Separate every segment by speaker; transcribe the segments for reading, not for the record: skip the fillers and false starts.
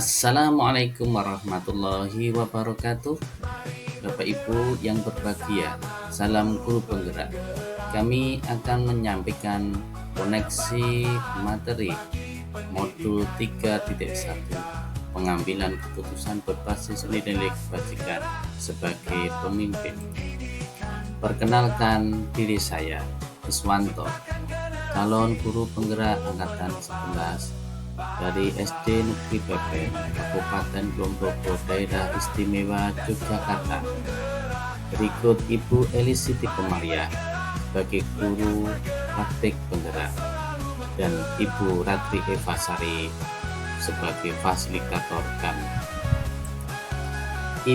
Speaker 1: Assalamualaikum warahmatullahi wabarakatuh. Bapak Ibu yang berbahagia, salam guru penggerak. Kami akan menyampaikan koneksi materi modul 3.1 pengambilan keputusan berbasis nilai kebajikan sebagai pemimpin. Perkenalkan diri saya, Iswanto, calon guru penggerak angkatan 11 dari SD Negeri Beben, Kabupaten Blongbrogo, Daerah Istimewa Yogyakarta. Berikut Ibu Eli Siti Komariah sebagai guru praktik penggerak dan Ibu Ratri Eva Sari sebagai fasilitator kami.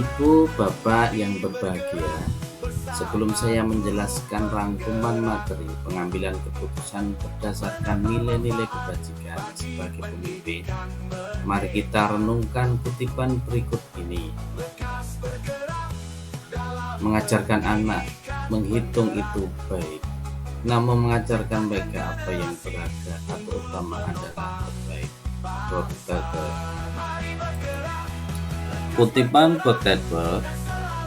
Speaker 1: Ibu Bapak yang berbahagia, sebelum saya menjelaskan rangkuman materi pengambilan keputusan berdasarkan nilai-nilai kebajikan sebagai pemimpin, mari kita renungkan kutipan berikut ini. Mengajarkan anak menghitung itu baik, namun mengajarkan mereka apa yang berharga atau utama adalah terbaik. Kutipan Gotthelf,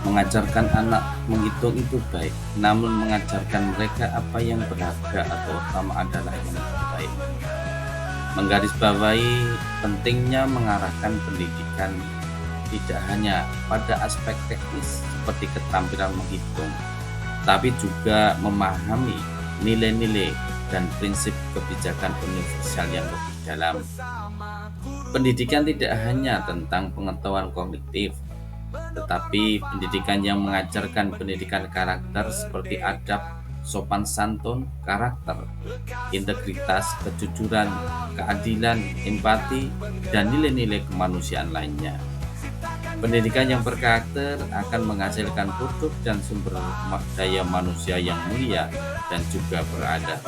Speaker 1: mengajarkan anak menghitung itu baik, namun mengajarkan mereka apa yang berharga atau utama adalah yang terbaik. Menggarisbawahi pentingnya mengarahkan pendidikan tidak hanya pada aspek teknis seperti keterampilan menghitung, tapi juga memahami nilai-nilai dan prinsip kebijakan universal yang lebih dalam. Pendidikan tidak hanya tentang pengetahuan kognitif, tetapi pendidikan yang mengajarkan pendidikan karakter seperti adab, sopan santun, karakter, integritas, kejujuran, keadilan, empati, dan nilai-nilai kemanusiaan lainnya. Pendidikan yang berkarakter akan menghasilkan produk dan sumber daya manusia yang mulia dan juga beradab.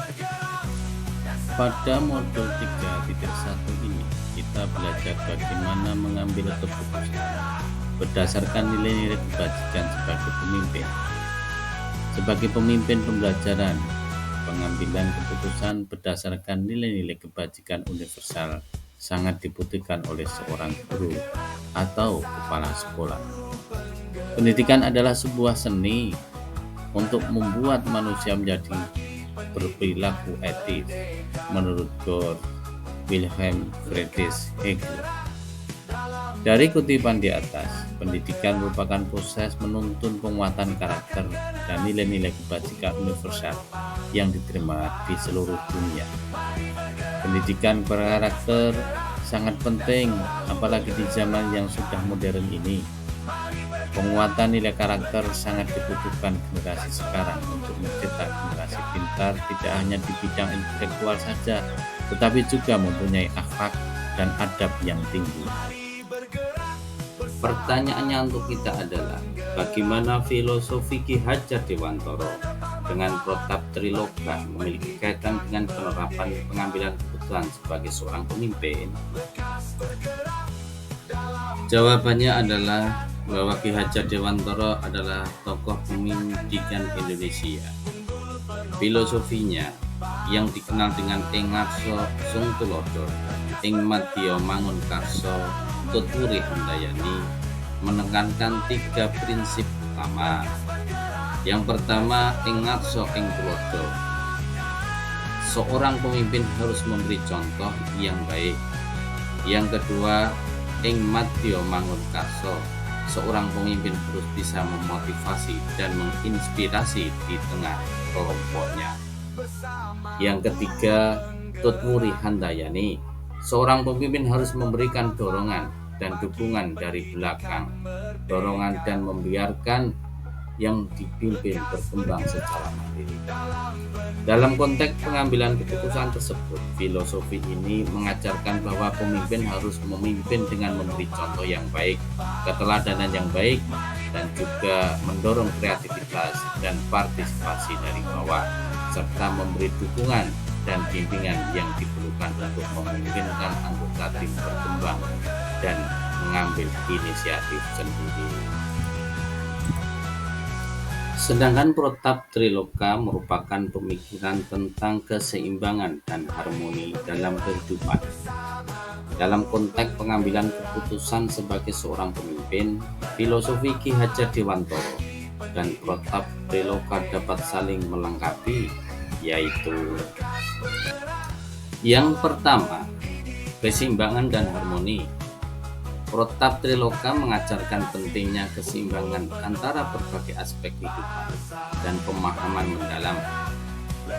Speaker 1: Pada modul 3.1 ini, kita belajar bagaimana mengambil keputusan berdasarkan nilai-nilai kebajikan sebagai pemimpin. Sebagai pemimpin pembelajaran, pengambilan keputusan berdasarkan nilai-nilai kebajikan universal sangat dibutuhkan oleh seorang guru atau kepala sekolah. Pendidikan adalah sebuah seni untuk membuat manusia menjadi berperilaku etis, menurut Georg Wilhelm Friedrich Hegel. Dari kutipan di atas, pendidikan merupakan proses menuntun penguatan karakter dan nilai-nilai kebajikan universal yang diterima di seluruh dunia. Pendidikan berkarakter sangat penting, apalagi di zaman yang sudah modern ini. Penguatan nilai karakter sangat dibutuhkan generasi sekarang untuk mencetak generasi pintar tidak hanya di bidang intelektual saja, tetapi juga mempunyai akhlak dan adab yang tinggi. Pertanyaannya untuk kita adalah, bagaimana filosofi Ki Hajar Dewantara dengan protap Triloka memiliki kaitan dengan penerapan pengambilan keputusan sebagai seorang pemimpin? Jawabannya adalah bahwa Ki Hajar Dewantara adalah tokoh pendidikan Indonesia. Filosofinya yang dikenal dengan Ing Ngarsa Sung Tulodo, Ing Madya Mangun Karso, Tutwuri Handayani, menekankan 3 prinsip utama. Yang pertama, Ing Ngarsa Ing Tulodo. Seorang pemimpin harus memberi contoh yang baik. Yang kedua, Ing Madya Mangun Karso. Seorang pemimpin harus bisa memotivasi dan menginspirasi di tengah kelompoknya. Yang ketiga, Tutwuri Handayani. Seorang pemimpin harus memberikan dorongan dan dukungan dari belakang, dorongan dan membiarkan yang dipimpin berkembang secara mandiri. Dalam konteks pengambilan keputusan tersebut, filosofi ini mengajarkan bahwa pemimpin harus memimpin dengan memberi contoh yang baik, keteladanan yang baik, dan juga mendorong kreativitas dan partisipasi dari bawah, serta memberi dukungan dan bimbingan yang diperlukan untuk memungkinkan anggota tim berkembang dan mengambil inisiatif sendiri. Sedangkan protap Triloka merupakan pemikiran tentang keseimbangan dan harmoni dalam kehidupan. Dalam konteks pengambilan keputusan sebagai seorang pemimpin, filosofi Ki Hajar Dewantoro dan Protap Triloka dapat saling melengkapi, yaitu yang pertama, keseimbangan dan harmoni. Protap Triloka mengajarkan pentingnya keseimbangan antara berbagai aspek kehidupan dan pemahaman mendalam.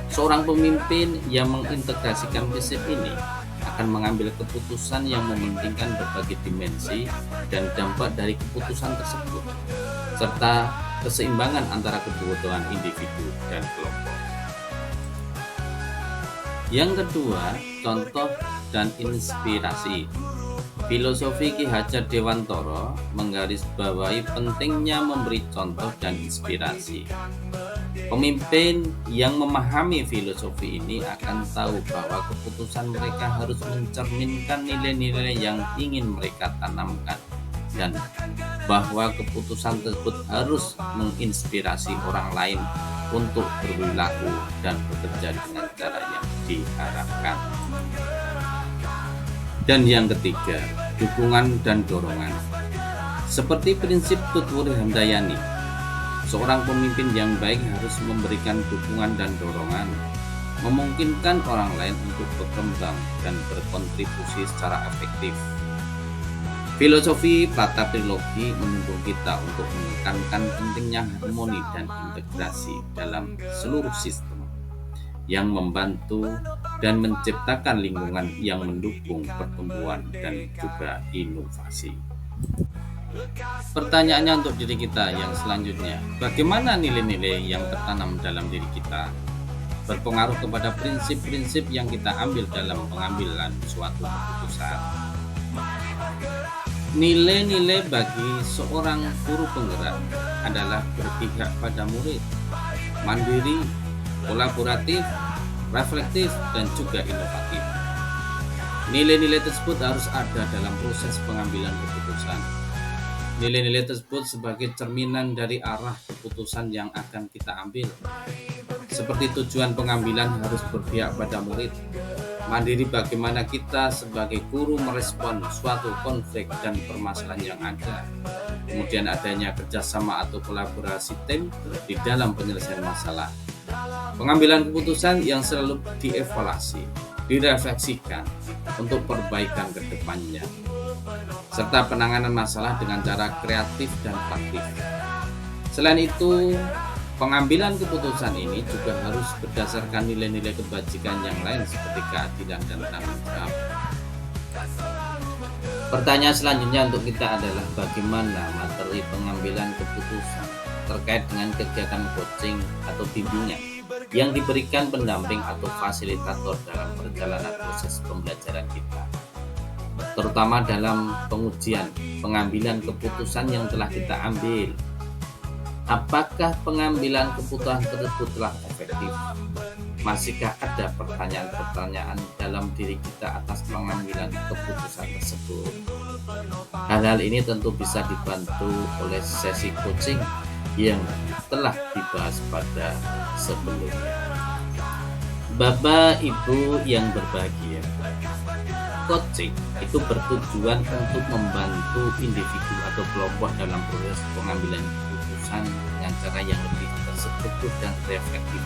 Speaker 1: Seorang pemimpin yang mengintegrasikan prinsip ini akan mengambil keputusan yang mementingkan berbagai dimensi dan dampak dari keputusan tersebut, serta keseimbangan antara kebutuhan individu dan kelompok. Yang kedua, contoh dan inspirasi. Filosofi Ki Hajar Dewantoro menggarisbawahi pentingnya memberi contoh dan inspirasi. Pemimpin yang memahami filosofi ini akan tahu bahwa keputusan mereka harus mencerminkan nilai-nilai yang ingin mereka tanamkan, dan bahwa keputusan tersebut harus menginspirasi orang lain untuk berperilaku dan bekerja dengan cara yang diharapkan. Dan yang ketiga, dukungan dan dorongan. Seperti prinsip Tutwuri Handayani, seorang pemimpin yang baik harus memberikan dukungan dan dorongan, memungkinkan orang lain untuk berkembang dan berkontribusi secara efektif. Filosofi Protap Triloki menuntut kita untuk menekankan pentingnya harmoni dan integrasi dalam seluruh sistem, yang membantu dan menciptakan lingkungan yang mendukung pertumbuhan dan juga inovasi. Pertanyaannya untuk diri kita yang selanjutnya, bagaimana nilai-nilai yang tertanam dalam diri kita berpengaruh kepada prinsip-prinsip yang kita ambil dalam pengambilan suatu keputusan? Nilai-nilai bagi seorang guru penggerak adalah berpihak pada murid, mandiri, kolaboratif, reflektif, dan juga inovatif. Nilai-nilai tersebut harus ada dalam proses pengambilan keputusan. Nilai-nilai tersebut sebagai cerminan dari arah keputusan yang akan kita ambil. Seperti tujuan pengambilan harus berpihak pada murid, mandiri bagaimana kita sebagai guru merespon suatu konflik dan permasalahan yang ada. Kemudian adanya kerjasama atau kolaborasi tim di dalam penyelesaian masalah. Pengambilan keputusan yang selalu dievaluasi, direfleksikan untuk perbaikan ke depannya, serta penanganan masalah dengan cara kreatif dan praktis. Selain itu, pengambilan keputusan ini juga harus berdasarkan nilai-nilai kebajikan yang lain seperti keadilan dan tanggung jawab. Pertanyaan selanjutnya untuk kita adalah bagaimana materi pengambilan keputusan terkait dengan kegiatan coaching atau bimbingan yang diberikan pendamping atau fasilitator dalam perjalanan proses pembelajaran kita, terutama dalam pengujian pengambilan keputusan yang telah kita ambil. Apakah pengambilan keputusan tersebut telah efektif? Masihkah ada pertanyaan-pertanyaan dalam diri kita atas pengambilan keputusan tersebut? Hal-hal ini tentu bisa dibantu oleh sesi coaching yang telah dibahas pada sebelumnya. Bapak Ibu yang berbahagia, coaching itu bertujuan untuk membantu individu atau kelompok dalam proses pengambilan keputusan dengan cara yang lebih terstruktur dan efektif.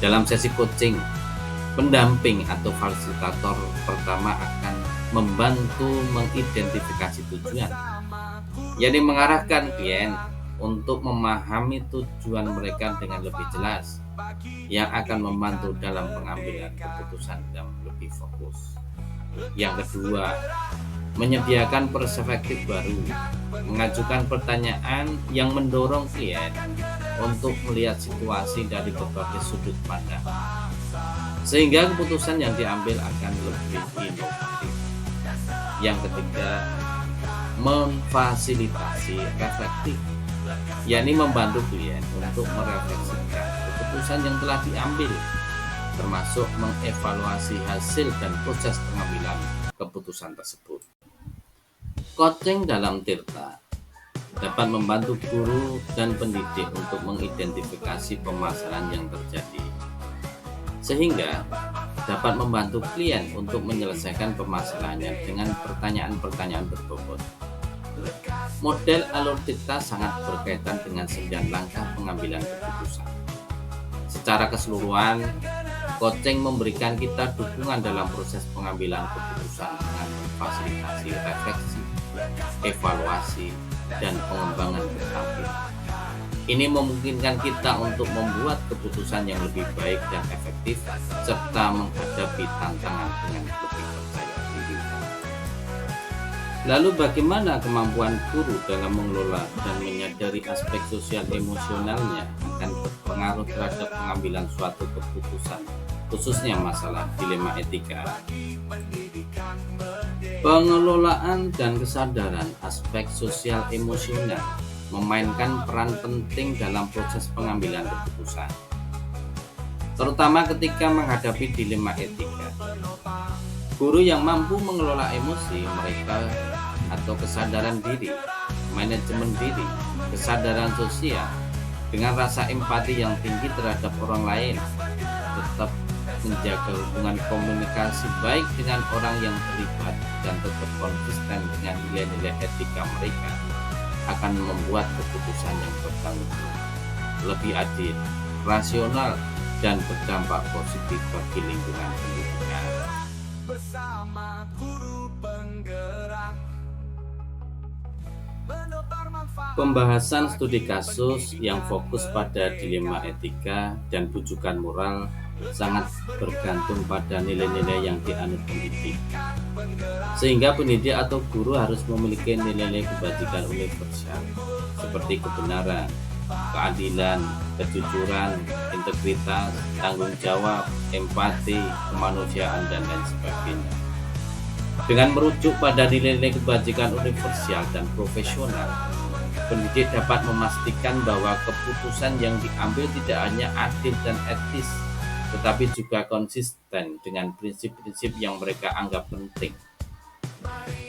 Speaker 1: Dalam sesi coaching, pendamping atau fasilitator pertama akan membantu mengidentifikasi tujuan, yakni mengarahkan klien untuk memahami tujuan mereka dengan lebih jelas, yang akan membantu dalam pengambilan keputusan yang lebih fokus. Yang kedua, menyediakan perspektif baru, mengajukan pertanyaan yang mendorong klien untuk melihat situasi dari berbagai sudut pandang, sehingga keputusan yang diambil akan lebih inovatif. Yang ketiga, memfasilitasi reflektif, yakni membantu klien untuk merefleksikan keputusan yang telah diambil, termasuk mengevaluasi hasil dan proses pengambilan keputusan tersebut. Coaching dalam Tirta dapat membantu guru dan pendidik untuk mengidentifikasi permasalahan yang terjadi, sehingga dapat membantu klien untuk menyelesaikan permasalahannya dengan pertanyaan-pertanyaan berbobot. Model alur cerita sangat berkaitan dengan 9 langkah pengambilan keputusan. Secara keseluruhan, coaching memberikan kita dukungan dalam proses pengambilan keputusan dengan memfasilitasi refleksi, evaluasi, dan pengembangan keterampilan. Ini memungkinkan kita untuk membuat keputusan yang lebih baik dan efektif serta menghadapi tantangan dengan lebih percaya diri. Lalu bagaimana kemampuan guru dalam mengelola dan menyadari aspek sosial emosionalnya akan berpengaruh terhadap pengambilan suatu keputusan, khususnya masalah dilema etika? Pengelolaan dan kesadaran aspek sosial emosional memainkan peran penting dalam proses pengambilan keputusan, terutama ketika menghadapi dilema etika. Guru yang mampu mengelola emosi mereka atau kesadaran diri, manajemen diri, kesadaran sosial, dengan rasa empati yang tinggi terhadap orang lain, tetap menjaga hubungan komunikasi baik dengan orang yang terlibat dan tetap konsisten dengan nilai-nilai etika mereka, akan membuat keputusan yang bertanggung jawab, lebih adil, rasional, dan berdampak positif bagi lingkungan pendidikan. Bersama guru penggerak. Pembahasan studi kasus yang fokus pada dilema etika dan bujukan moral sangat bergantung pada nilai-nilai yang dianut pendidik. Sehingga pendidik atau guru harus memiliki nilai-nilai kebajikan universal seperti kebenaran, keadilan, kejujuran, integritas, tanggung jawab, empati, kemanusiaan, dan lain sebagainya. Dengan merujuk pada nilai-nilai kebajikan universal dan profesional, pendidik dapat memastikan bahwa keputusan yang diambil tidak hanya adil dan etis, tetapi juga konsisten dengan prinsip-prinsip yang mereka anggap penting.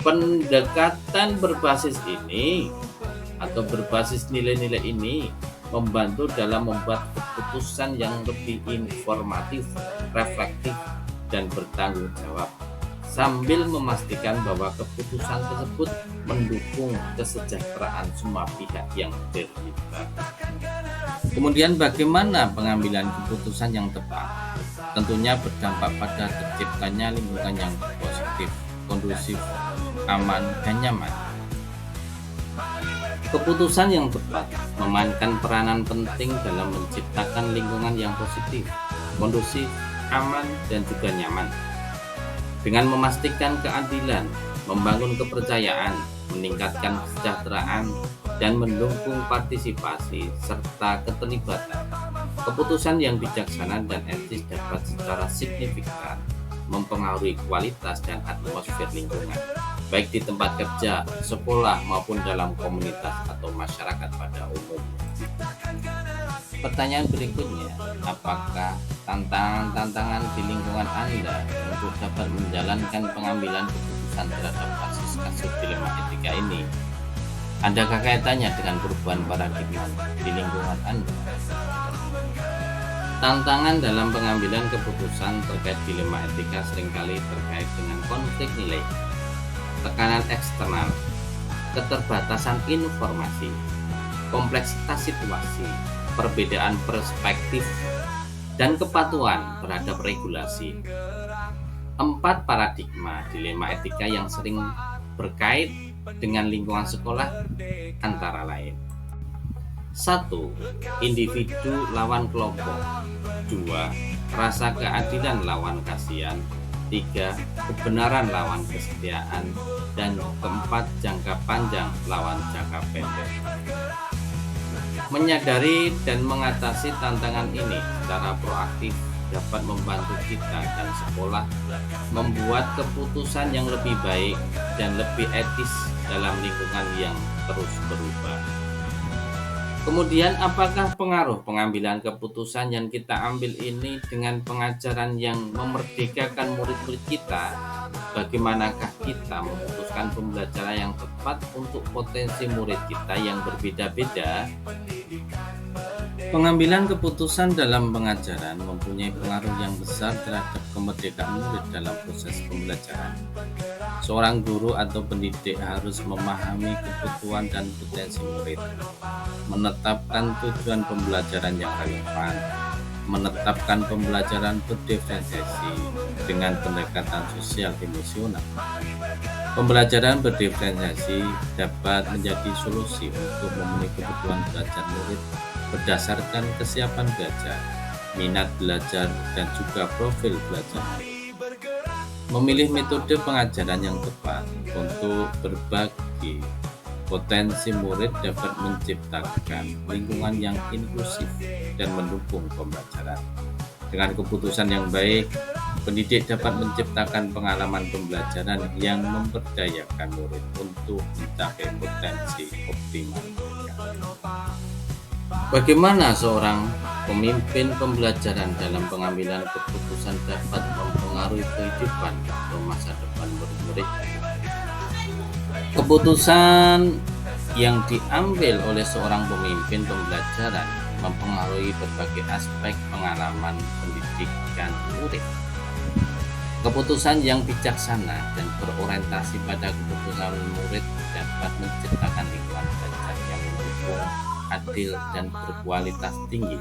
Speaker 1: Pendekatan berbasis ini atau berbasis nilai-nilai ini membantu dalam membuat keputusan yang lebih informatif, reflektif, dan bertanggung jawab, sambil memastikan bahwa keputusan tersebut mendukung kesejahteraan semua pihak yang terlibat. Kemudian bagaimana pengambilan keputusan yang tepat? Tentunya berdampak pada terciptanya lingkungan yang positif, kondusif, aman, dan nyaman. Keputusan yang tepat memainkan peranan penting dalam menciptakan lingkungan yang positif, kondusif, aman, dan juga nyaman. Dengan memastikan keadilan, membangun kepercayaan, meningkatkan kesejahteraan, dan mendukung partisipasi serta keterlibatan, keputusan yang bijaksana dan etis dapat secara signifikan mempengaruhi kualitas dan atmosfer lingkungan, baik di tempat kerja, sekolah, maupun dalam komunitas atau masyarakat pada umumnya. Pertanyaan berikutnya, apakah tantangan-tantangan di lingkungan Anda untuk dapat menjalankan pengambilan keputusan terhadap kasus-kasus dilema etika ini? Adakah kaitannya dengan perubahan paradigma di lingkungan Anda? Tantangan dalam pengambilan keputusan terkait dilema etika seringkali terkait dengan konflik nilai, tekanan eksternal, keterbatasan informasi, kompleksitas situasi, perbedaan perspektif, dan kepatuhan terhadap regulasi. 4 paradigma dilema etika yang sering berkait dengan lingkungan sekolah antara lain: 1. Individu lawan kelompok. 2. Rasa keadilan lawan kasihan. 3. Kebenaran lawan kesetiaan. Dan keempat, jangka panjang lawan jangka pendek. Menyadari dan mengatasi tantangan ini secara proaktif dapat membantu kita dan sekolah membuat keputusan yang lebih baik dan lebih etis dalam lingkungan yang terus berubah. Kemudian, apakah pengaruh pengambilan keputusan yang kita ambil ini dengan pengajaran yang memerdekakan murid-murid kita? Bagaimanakah kita memutuskan pembelajaran yang tepat untuk potensi murid kita yang berbeda-beda? Pengambilan keputusan dalam pengajaran mempunyai pengaruh yang besar terhadap kemerdekaan murid dalam proses pembelajaran. Seorang guru atau pendidik harus memahami kebutuhan dan potensi murid, menetapkan tujuan pembelajaran yang relevan, menetapkan pembelajaran berdiferensiasi dengan pendekatan sosial emosional. Pembelajaran berdiferensiasi dapat menjadi solusi untuk memenuhi kebutuhan belajar murid berdasarkan kesiapan belajar, minat belajar, dan juga profil belajar. Memilih metode pengajaran yang tepat untuk berbagi potensi murid dapat menciptakan lingkungan yang inklusif dan mendukung pembelajaran. Dengan keputusan yang baik, pendidik dapat menciptakan pengalaman pembelajaran yang memberdayakan murid untuk mencapai potensi optimal. Bagaimana seorang pemimpin pembelajaran dalam pengambilan keputusan dapat mempengaruhi kehidupan atau masa depan murid-murid? Keputusan yang diambil oleh seorang pemimpin pembelajaran mempengaruhi berbagai aspek pengalaman pendidikan murid. Keputusan yang bijaksana dan berorientasi pada kebutuhan murid dapat menciptakan lingkungan belajar yang mendukung, adil, dan berkualitas tinggi,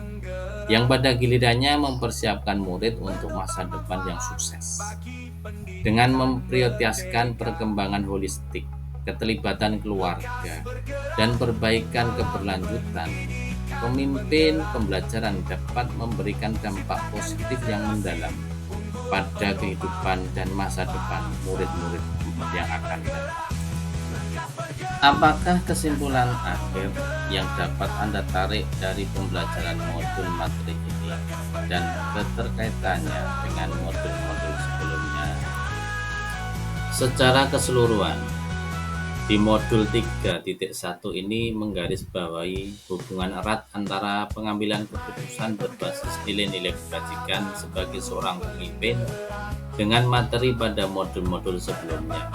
Speaker 1: yang pada gilirannya mempersiapkan murid untuk masa depan yang sukses. Dengan memprioritaskan perkembangan holistik, keterlibatan keluarga, dan perbaikan keberlanjutan, pemimpin pembelajaran dapat memberikan dampak positif yang mendalam pada kehidupan dan masa depan murid-murid yang akan datang. Apakah kesimpulan akhir yang dapat Anda tarik dari pembelajaran modul materi ini dan keterkaitannya dengan modul-modul sebelumnya? Secara keseluruhan, di modul 3.1 ini menggarisbawahi hubungan erat antara pengambilan keputusan berbasis nilai-nilai kebajikan sebagai seorang pemimpin dengan materi pada modul-modul sebelumnya.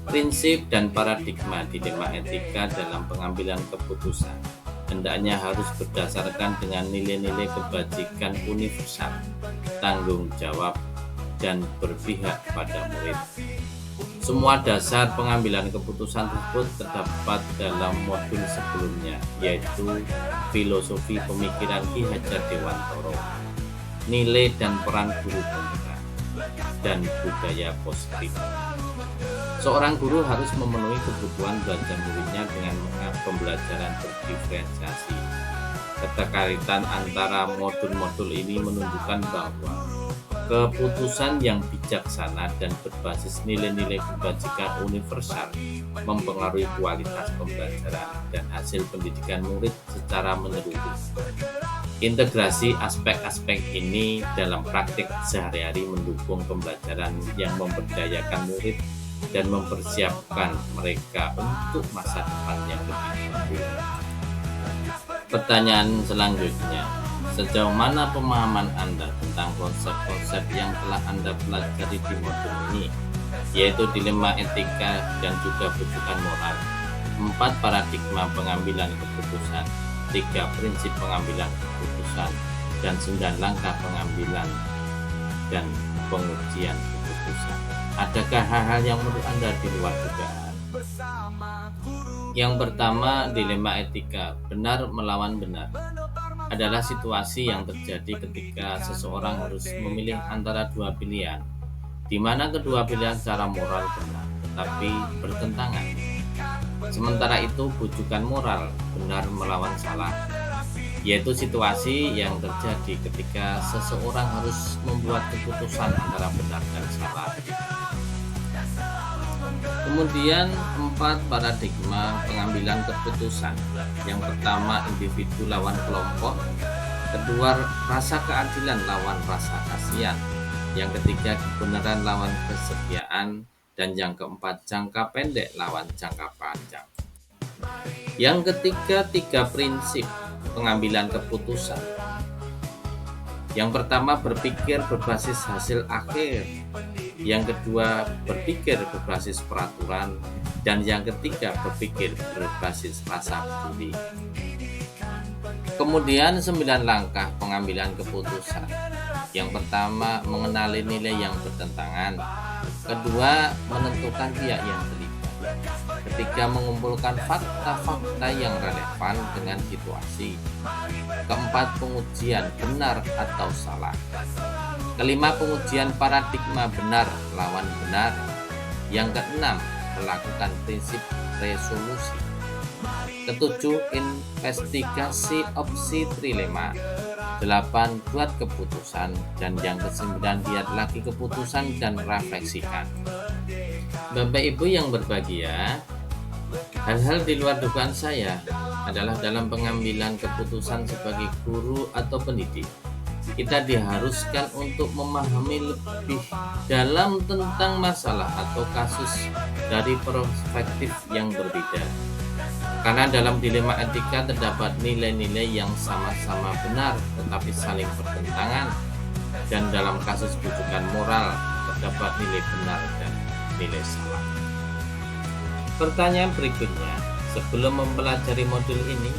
Speaker 1: Prinsip dan paradigma dilema etika dalam pengambilan keputusan hendaknya harus berdasarkan dengan nilai-nilai kebajikan universal, tanggung jawab, dan berpihak pada murid. Semua dasar pengambilan keputusan tersebut terdapat dalam modul sebelumnya, yaitu filosofi pemikiran Ki Hajar Dewantara, nilai dan peran guru penggerak, dan budaya positif. Seorang guru harus memenuhi kebutuhan belajar muridnya dengan pembelajaran berdiferensiasi. Keterkaitan antara modul-modul ini menunjukkan bahwa keputusan yang bijaksana dan berbasis nilai-nilai kebajikan universal mempengaruhi kualitas pembelajaran dan hasil pendidikan murid secara menyeluruh. Integrasi aspek-aspek ini dalam praktik sehari-hari mendukung pembelajaran yang memberdayakan murid dan mempersiapkan mereka untuk masa depan yang lebih baik. Pertanyaan selanjutnya, sejauh mana pemahaman Anda tentang konsep-konsep yang telah Anda pelajari di modul ini, yaitu dilema etika dan juga rujukan moral, 4 paradigma pengambilan keputusan, 3 prinsip pengambilan keputusan, dan 9 langkah pengambilan dan pengujian keputusan? Adakah hal-hal yang menurut Anda di luar dugaan? Yang pertama, dilema etika, benar melawan benar, adalah situasi yang terjadi ketika seseorang harus memilih antara dua pilihan, di mana kedua pilihan secara moral benar, tetapi bertentangan. Sementara itu, bujukan moral, benar melawan salah, yaitu situasi yang terjadi ketika seseorang harus membuat keputusan antara benar dan salah. Kemudian 4 paradigma pengambilan keputusan. Yang pertama, individu lawan kelompok. Kedua, rasa keadilan lawan rasa kasihan. Yang ketiga, kebenaran lawan kesetiaan. Dan yang keempat, jangka pendek lawan jangka panjang. Yang ketiga, 3 prinsip pengambilan keputusan. Yang pertama, berpikir berbasis hasil akhir. Yang kedua, berpikir berbasis peraturan. Dan yang ketiga, berpikir berbasis rasa peduli. Kemudian 9 langkah pengambilan keputusan. Yang pertama, mengenali nilai yang bertentangan. Kedua, menentukan pihak yang terlibat. Ketiga, mengumpulkan fakta-fakta yang relevan dengan situasi. Keempat, pengujian benar atau salah. Kelima, pengujian paradigma benar lawan benar. Yang keenam, melakukan prinsip resolusi. Ketujuh, investigasi opsi trilema. 8, buat keputusan. Dan yang kesembilan, lihat lagi keputusan dan refleksikan. Bapak Ibu yang berbahagia, hal-hal di luar dugaan saya adalah dalam pengambilan keputusan sebagai guru atau pendidik. Kita diharuskan untuk memahami lebih dalam tentang masalah atau kasus dari perspektif yang berbeda. Karena dalam dilema etika terdapat nilai-nilai yang sama-sama benar tetapi saling bertentangan. Dan dalam kasus rujukan moral terdapat nilai benar dan nilai salah. Pertanyaan berikutnya, sebelum mempelajari modul ini,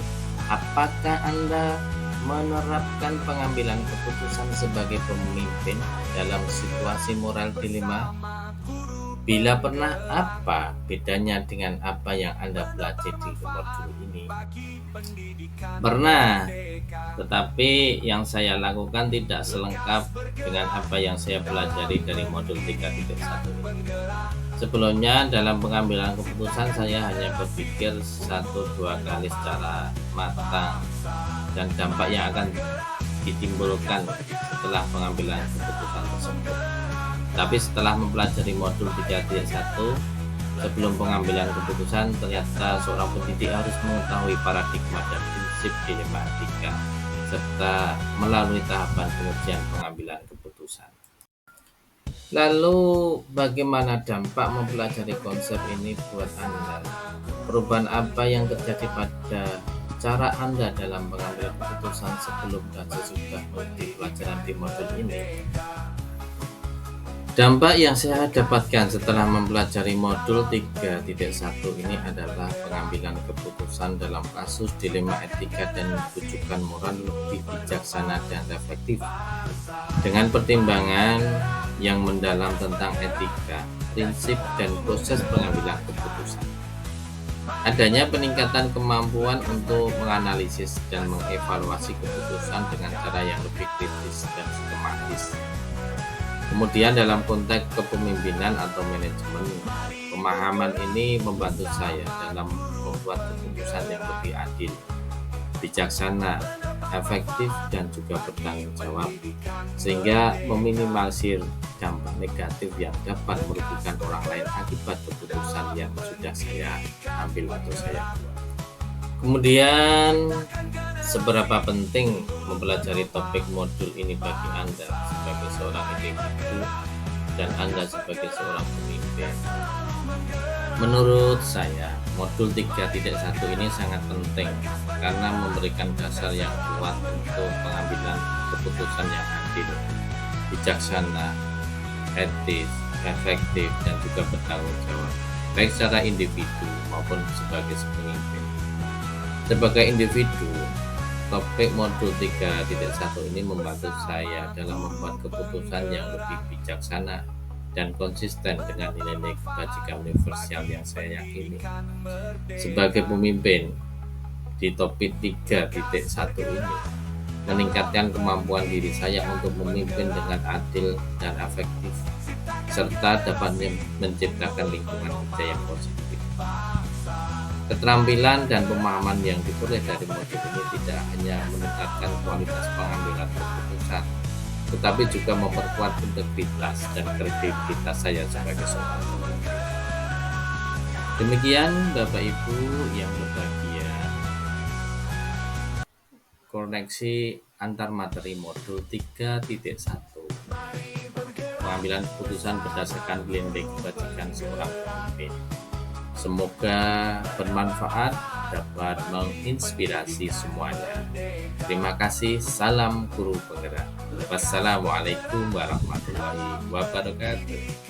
Speaker 1: apakah Anda menerapkan pengambilan keputusan sebagai pemimpin dalam situasi moral dilema? Bila pernah, apa bedanya dengan apa yang Anda pelajari di modul ini? Pernah, tetapi yang saya lakukan tidak selengkap dengan apa yang saya pelajari dari modul 3.1 ini. Sebelumnya dalam pengambilan keputusan saya hanya berpikir 1-2 kali secara matang dan dampak yang akan ditimbulkan setelah pengambilan keputusan tersebut. Tapi setelah mempelajari modul 3.1, sebelum pengambilan keputusan, ternyata seorang pendidik harus mengetahui paradigma dan prinsip dilema etika, serta melalui tahapan pengujian pengambilan keputusan. Lalu, bagaimana dampak mempelajari konsep ini buat Anda? Perubahan apa yang terjadi pada cara Anda dalam mengambil keputusan sebelum dan sesudah mengikuti pelajaran di modul ini? Dampak yang saya dapatkan setelah mempelajari modul 3.1 ini adalah pengambilan keputusan dalam kasus dilema etika dan rujukan moral lebih bijaksana dan reflektif, dengan pertimbangan yang mendalam tentang etika, prinsip, dan proses pengambilan keputusan. Adanya peningkatan kemampuan untuk menganalisis dan mengevaluasi keputusan dengan cara yang lebih kritis dan sistematis. Kemudian dalam konteks kepemimpinan atau manajemen, pemahaman ini membantu saya dalam membuat keputusan yang lebih adil, bijaksana, efektif, dan juga bertanggung jawab, sehingga meminimalisir dampak negatif yang dapat merugikan orang lain akibat keputusan yang sudah saya ambil atau saya buat. Kemudian, seberapa penting mempelajari topik modul ini bagi Anda sebagai seorang individu dan Anda sebagai seorang pemimpin? Menurut saya, modul 3.1 ini sangat penting karena memberikan dasar yang kuat untuk pengambilan keputusan yang adil, bijaksana, etis, efektif, dan juga bertanggung jawab, baik secara individu maupun sebagai pemimpin. Sebagai individu, topik modul 3.1 ini membantu saya dalam membuat keputusan yang lebih bijaksana dan konsisten dengan nilai-nilai kebajikan universal yang saya yakini. Sebagai pemimpin, di topik 3.1 ini meningkatkan kemampuan diri saya untuk memimpin dengan adil dan efektif, serta dapat menciptakan lingkungan kerja yang positif. Keterampilan dan pemahaman yang diperoleh dari modul ini tidak hanya meningkatkan kualitas pengambilan keputusan, tetapi juga memperkuat integritas dan kredibilitas saya sebagai seorang pemimpin. Demikian Bapak Ibu yang berbahagia, koneksi antar materi modul 3.1, pengambilan keputusan berdasarkan nilai kebajikan seorang pemimpin. Semoga bermanfaat, dapat menginspirasi semuanya. Terima kasih. Salam guru penggerak. Wassalamualaikum warahmatullahi wabarakatuh.